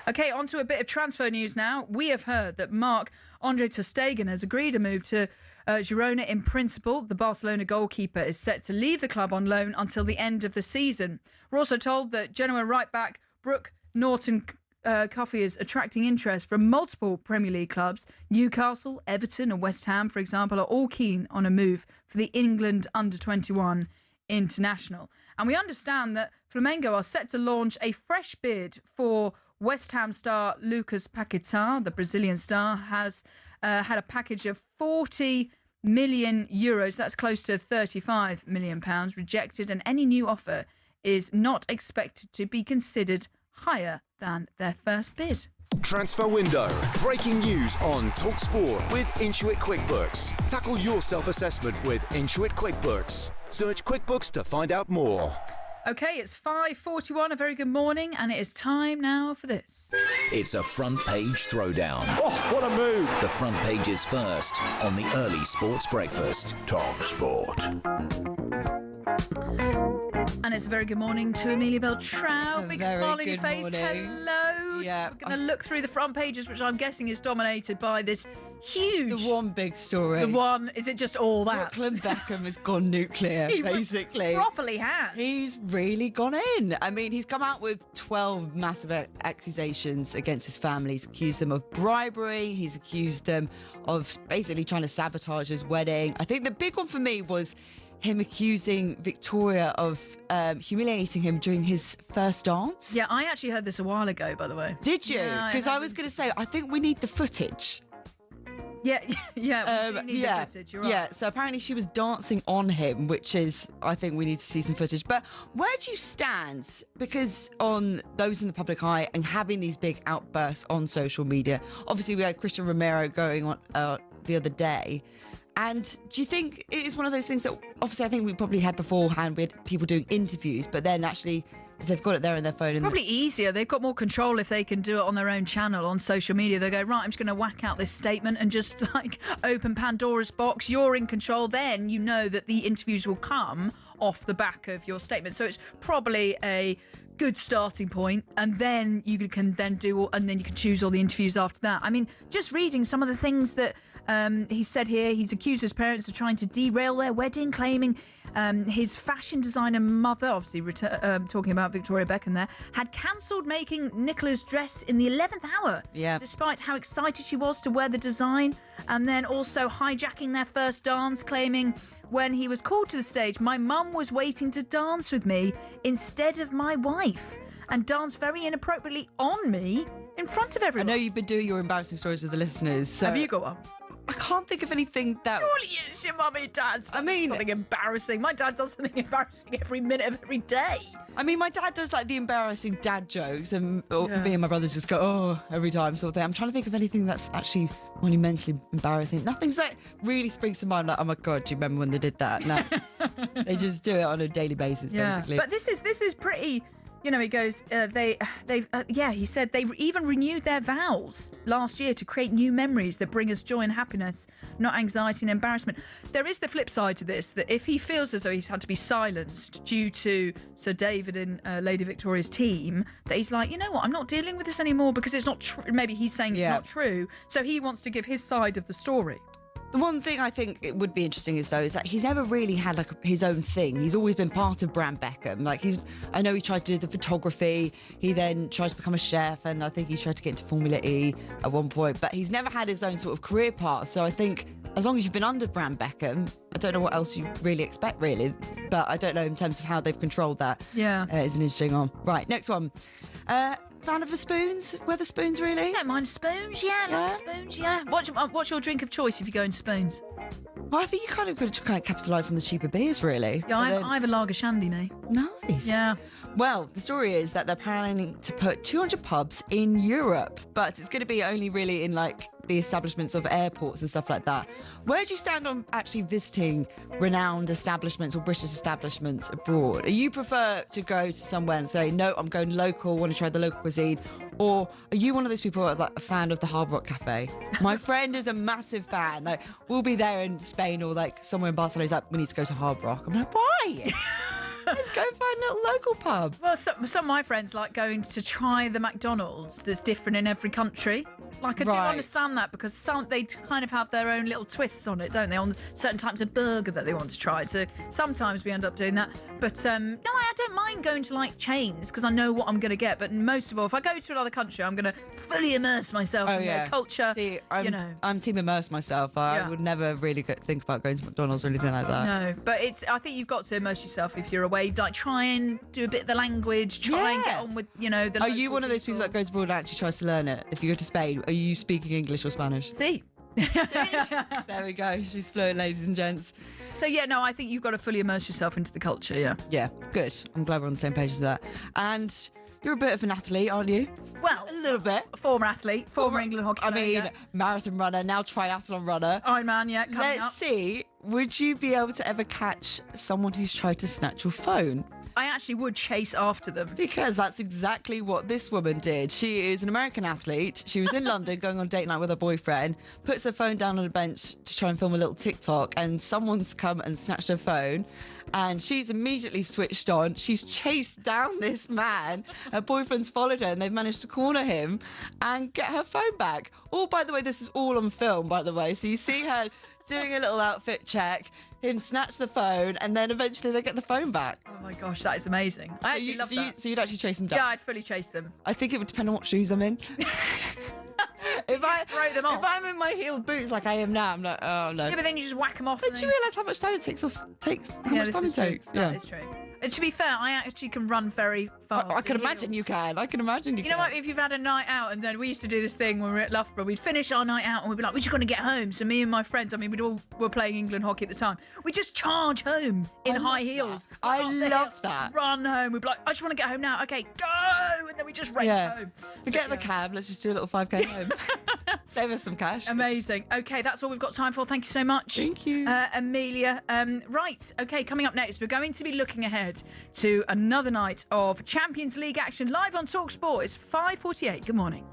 Okay, on to a bit of transfer news now. We have heard that Marc-Andre ter Stegen has agreed a move to Girona in principle. The Barcelona goalkeeper is set to leave the club on loan until the end of the season. We're also told that Genoa right-back Brooke Norton-Cuffy is attracting interest from multiple Premier League clubs. Newcastle, Everton and West Ham, for example, are all keen on a move for the England under-21 international. And we understand that Flamengo are set to launch a fresh bid for West Ham star Lucas Paquetá. The Brazilian star has had a package of €40 million. That's close to £35 million rejected, and any new offer is not expected to be considered higher than their first bid. Transfer window. Breaking news on talkSPORT with Intuit QuickBooks. Tackle your self-assessment with Intuit QuickBooks. Search QuickBooks to find out more. Okay, it's 5:41. A very good morning, and it is time now for this. It's a front page throwdown. Oh, what a move! The front page is first on the early sports breakfast. talkSPORT. And it's a very good morning to Amelia Beltrao. Big very smile on your good face. morning. Hello. food. Yeah. We're going to look through the front pages, which I'm guessing is dominated by this huge... The one big story. The one, is it just all that? Brooklyn Beckham has gone nuclear, He basically. properly has. He's really gone in. I mean, he's come out with 12 massive accusations against his family. He's accused them of bribery. He's accused them of basically trying to sabotage his wedding. I think the big one for me was him accusing Victoria of humiliating him during his first dance. Yeah, I actually heard this a while ago, by the way. Did you? Yeah, Because I was going to say, I think we need the footage. Yeah, we do need the footage, you're right. Yeah, so apparently she was dancing on him, which is, I think we need to see some footage. But where do you stand? Because on those in the public eye and having these big outbursts on social media, obviously we had Christian Romero going on the other day. And do you think it is one of those things that, obviously I think we probably had beforehand with people doing interviews, but then actually... if they've got it there on their phone. It's probably easier. They've got more control if they can do it on their own channel, on social media. They go, right, I'm just going to whack out this statement and just like open Pandora's box. You're in control. Then you know that the interviews will come off the back of your statement. So it's probably a good starting point, and then you can then and then you can choose all the interviews after that. I mean, just reading some of the things that he said here, he's accused his parents of trying to derail their wedding, claiming his fashion designer mother, obviously talking about Victoria Beckham there, had cancelled making Nicola's dress in the 11th hour, despite how excited she was to wear the design, and then also hijacking their first dance, claiming when he was called to the stage, my mum was waiting to dance with me instead of my wife, and danced very inappropriately on me in front of everyone. I know you've been doing your embarrassing stories with the listeners. So have you got one? I can't think of anything that... Surely it's your mum and dad's. I mean... something embarrassing. My dad does something embarrassing every minute of every day. I mean, my dad does like the embarrassing dad jokes, and me and my brothers just go, oh, every time sort of thing. I'm trying to think of anything that's actually monumentally embarrassing. Nothing's that really springs to mind like, oh my God, do you remember when they did that? No. They just do it on a daily basis, basically. But this is pretty... You know, he goes, he said they even renewed their vows last year to create new memories that bring us joy and happiness, not anxiety and embarrassment. There is the flip side to this, that if he feels as though he's had to be silenced due to Sir David and Lady Victoria's team, that he's like, you know what, I'm not dealing with this anymore because it's not true. Maybe he's saying it's not true. So he wants to give his side of the story. The one thing I think it would be interesting is that he's never really had like his own thing. He's always been part of Brand Beckham. Like I know he tried to do the photography. He then tried to become a chef, and I think he tried to get into Formula E at one point. But he's never had his own sort of career path. So I think as long as you've been under Brand Beckham, I don't know what else you really expect, really. But I don't know in terms of how they've controlled that. Yeah, it's an interesting one. Right, next one. Fan of the spoons? Wetherspoons, really? Don't mind spoons, like spoons, What's your drink of choice if you go in spoons? Well, I think you kind of got to capitalise on the cheaper beers, really. Yeah, I have a lager shandy, mate. Nice. Yeah. Well, the story is that they're planning to put 200 pubs in Europe, but it's going to be only really in like the establishments of airports and stuff like that. Where do you stand on actually visiting renowned establishments or British establishments abroad? Do you prefer to go to somewhere and say, no, I'm going local, want to try the local cuisine? Or are you one of those people who are like a fan of the Hard Rock Cafe? My friend is a massive fan. Like, we'll be there in Spain or like somewhere in Barcelona. He's like, we need to go to Hard Rock. I'm like, why? Let's go find a little local pub. Well, some of my friends like going to try the McDonald's that's different in every country. Like, I do understand that because they kind of have their own little twists on it, don't they? On certain types of burger that they want to try. So sometimes we end up doing that. But no, I don't mind going to like chains because I know what I'm going to get. But most of all, if I go to another country, I'm going to fully immerse myself in their culture. See, I'm team immerse myself. I would never really think about going to McDonald's or anything like that. No, but I think you've got to immerse yourself if you're away. Like, try and do a bit of the language. Try and get on with, the. Are you one of those people that goes abroad and actually tries to learn it? If you go to Spain, are you speaking English or Spanish? See. There we go. She's fluent, ladies and gents. So yeah, no, I think you've got to fully immerse yourself into the culture. Yeah. Yeah. Good. I'm glad we're on the same page as that. And you're a bit of an athlete, aren't you? Well, a little bit. Former athlete, former England hockey player. Marathon runner, now triathlon runner. Ironman, yeah. Let's see. Would you be able to ever catch someone who's tried to snatch your phone? I actually would chase after them. Because that's exactly what this woman did. She is an American athlete. She was in London going on date night with her boyfriend, puts her phone down on a bench to try and film a little TikTok, and someone's come and snatched her phone. and she's immediately switched on. She's chased down this man. Her boyfriend's followed her, and they've managed to corner him and get her phone back. Oh, by the way, this is all on film, by the way. So you see her doing a little outfit check, him snatch the phone, and then eventually they get the phone back. Oh my gosh, that is amazing. I actually love that. So you'd actually chase them down? Yeah, I'd fully chase them. I think it would depend on what shoes I'm in. If I'm in my heeled boots like I am now, I'm like, oh no. Yeah, but then you just whack them off. But do you realise how much time it takes? How much time it takes? Yeah, that is true. And to be fair, I actually can run very fast. I can imagine you can. I can imagine you can. You know what? If you've had a night out, and then we used to do this thing when we were at Loughborough, we'd finish our night out and we'd be like, we're just going to get home. So me and my friends, I mean, we all were playing England hockey at the time. We just charge home in high heels. I love that. Run home. We'd be like, I just want to get home now. Okay, go! And then we just race home. Forget the cab. Let's just do a little 5K home. Save us some cash. Amazing. Okay, that's all we've got time for. Thank you so much. Thank you. Amelia. Right. Okay, coming up next, we're going to be looking ahead to another night of Champions League action live on talkSPORT. It's 5:48. Good morning.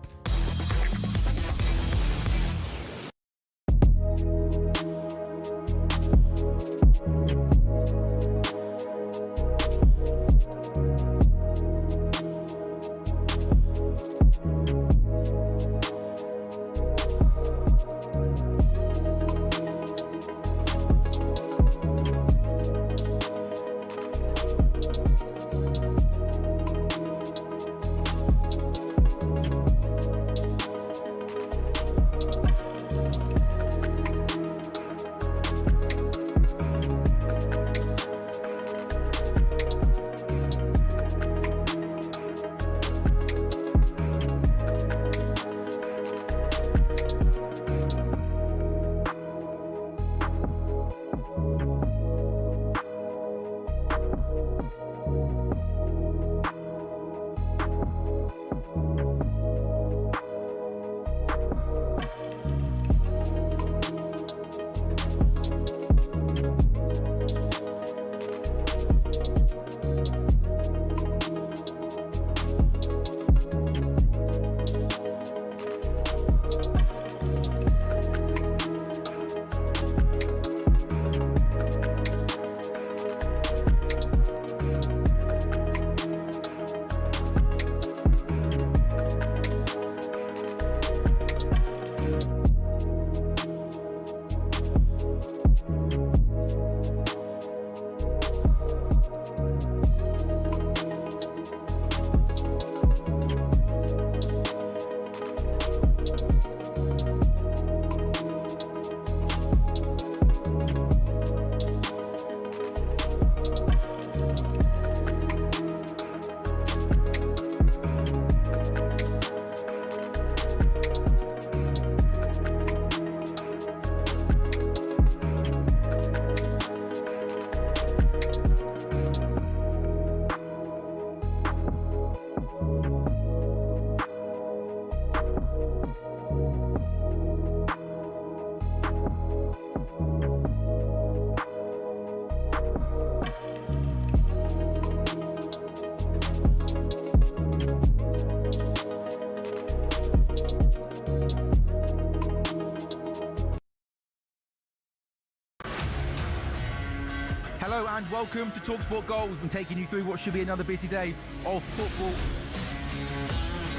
Hello and welcome to talkSPORT Goals. We're taking you through what should be another busy day of football.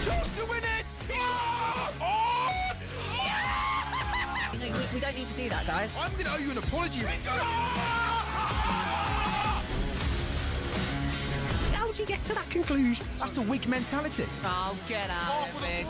Chance to win it! We don't need to do that, guys. I'm going to owe you an apology. How would you get to that conclusion? That's a weak mentality. Oh, get out of it.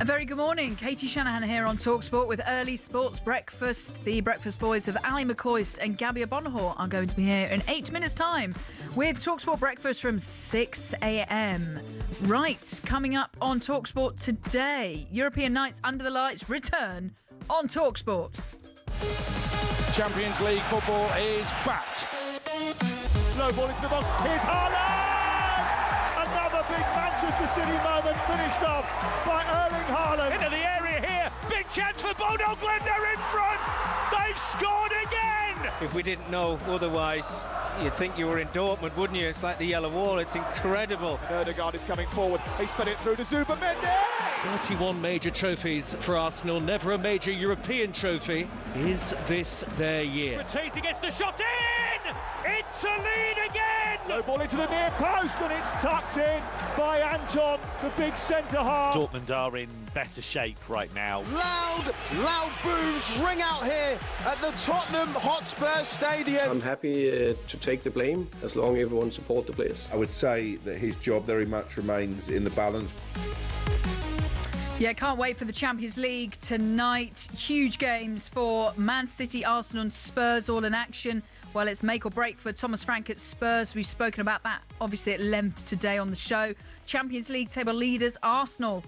A very good morning. Katie Shanahan here on talkSPORT with Early Sports Breakfast. The breakfast boys of Ali McCoist and Gabby Bonhor are going to be here in 8 minutes' time with talkSPORT Breakfast from 6 a.m. Right, coming up on talkSPORT today, European Nights Under the Lights return on talkSPORT. Champions League football is back. Slow ball into the box. Here's Haaland! Another big Manchester City moment finished off by Erling Haaland. Into the area here. Big chance for Bodo Glimt. They're in front. They've scored again. If we didn't know otherwise, you'd think you were in Dortmund, wouldn't you? It's like the yellow wall. It's incredible. Ødegaard is coming forward. He spun it through to Zuber-Mendy. 31 major trophies for Arsenal, never a major European trophy. Is this their year? Matisse gets the shot in! Into lead again! Low ball into the near post and it's tucked in by Anton, the big centre-half. Dortmund are in better shape right now. Loud boos ring out here at the Tottenham Hotspur Stadium. I'm happy to take the blame as long as everyone support the players. I would say that his job very much remains in the balance. Yeah, can't wait for the Champions League tonight. Huge games for Man City, Arsenal and Spurs all in action. Well, it's make or break for Thomas Frank at Spurs. We've spoken about that, obviously, at length today on the show. Champions League table leaders, Arsenal,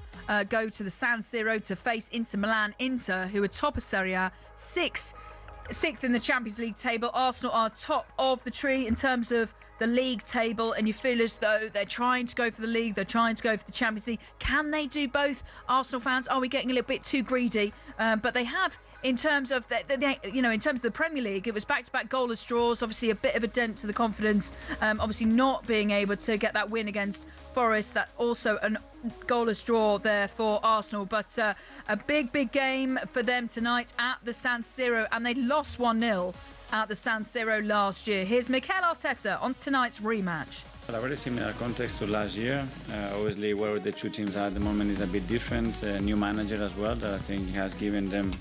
go to the San Siro to face Inter Milan. Inter, who are top of Serie A, sixth in the Champions League table. Arsenal are top of the tree in terms of the league table, and you feel as though they're trying to go for the league, they're trying to go for the Champions League. Can they do both? Arsenal fans, are we getting a little bit too greedy? But they have, in terms of in terms of the Premier League, it was back-to-back goalless draws. Obviously, a bit of a dent to the confidence. Obviously, not being able to get that win against Forest. That also a goalless draw there for Arsenal. But a big game for them tonight at the San Siro, and they lost 1-0 at the San Siro last year. Here's Mikel Arteta on tonight's rematch. A very similar context to last year. Obviously, where the two teams are at the moment is a bit different. A new manager as well that I think has given them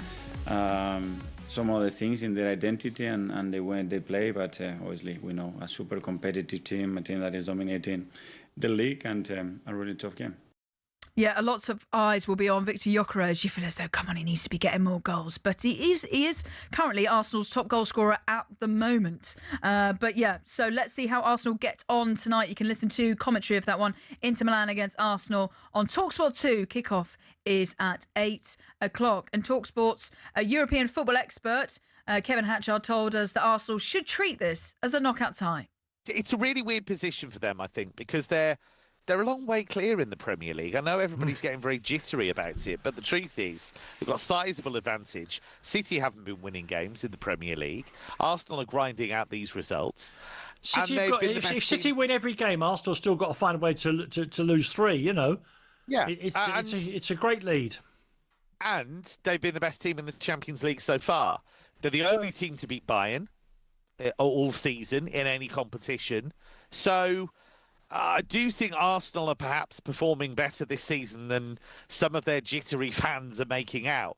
some other things in their identity and the way they play. But obviously, we know a super competitive team, a team that is dominating the league, and a really tough game. Yeah, lots of eyes will be on Victor Gyökeres. You feel as though, come on, he needs to be getting more goals. But he is currently Arsenal's top goal scorer at the moment. But yeah, so let's see how Arsenal get on tonight. You can listen to commentary of that one, Inter Milan against Arsenal, on talkSPORT 2. Kickoff is at 8 o'clock. And talkSPORT's European football expert, Kevin Hatchard, told us that Arsenal should treat this as a knockout tie. It's a really weird position for them, I think, because they're a long way clear in the Premier League. I know everybody's getting very jittery about it, but the truth is they've got a sizable advantage. City haven't been winning games in the Premier League. Arsenal are grinding out these results. If City win every game, Arsenal's still got to find a way to lose 3, you know. Yeah. It's a great lead. And they've been the best team in the Champions League so far. They're the only team to beat Bayern all season in any competition. So I do think Arsenal are perhaps performing better this season than some of their jittery fans are making out.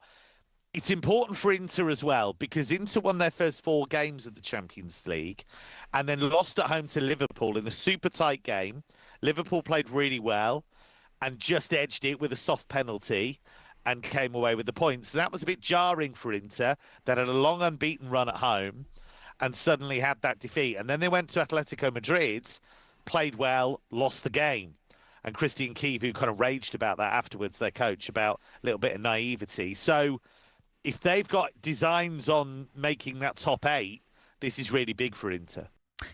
It's important for Inter as well, because Inter won their first 4 games of the Champions League and then lost at home to Liverpool in a super tight game. Liverpool played really well and just edged it with a soft penalty and came away with the points. So that was a bit jarring for Inter. That had a long unbeaten run at home and suddenly had that defeat. And then they went to Atletico Madrid, played well, lost the game. And Christian Kivu kind of raged about that afterwards, their coach, about a little bit of naivety. So if they've got designs on making that top 8, this is really big for Inter.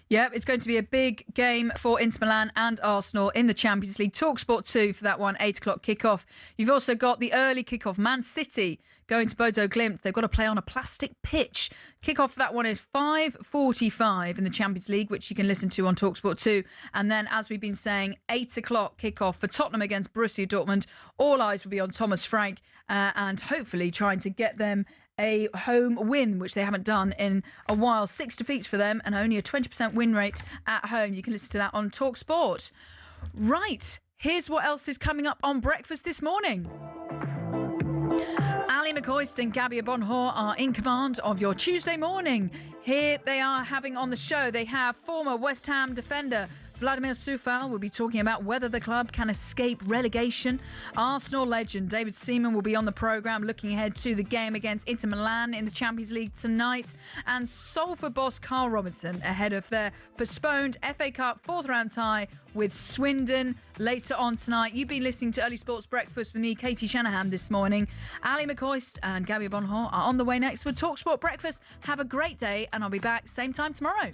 Yeah, it's going to be a big game for Inter Milan and Arsenal in the Champions League. talkSPORT 2 for that one, 8 o'clock kickoff. You've also got the early kickoff. Man City going to Bodo Glimt. They've got to play on a plastic pitch. Kickoff for that one is 5:45 in the Champions League, which you can listen to on talkSPORT 2. And then, as we've been saying, 8 o'clock kickoff for Tottenham against Borussia Dortmund. All eyes will be on Thomas Frank and hopefully trying to get them a home win, which they haven't done in a while. 6 defeats for them and only a 20% win rate at home. You can listen to that on talkSPORT. Right, here's what else is coming up on breakfast this morning. Ali McCoist and Gabby Bonhor are in command of your Tuesday morning. Here they are having on the show, they have former West Ham defender Vladimir Sufal will be talking about whether the club can escape relegation. Arsenal legend David Seaman will be on the programme looking ahead to the game against Inter Milan in the Champions League tonight. And Salford boss Carl Robinson ahead of their postponed FA Cup fourth round tie with Swindon later on tonight. You've been listening to Early Sports Breakfast with me, Katie Shanahan, this morning. Ali McCoist and Gabby Bonhor are on the way next with talkSPORT Breakfast. Have a great day, and I'll be back same time tomorrow.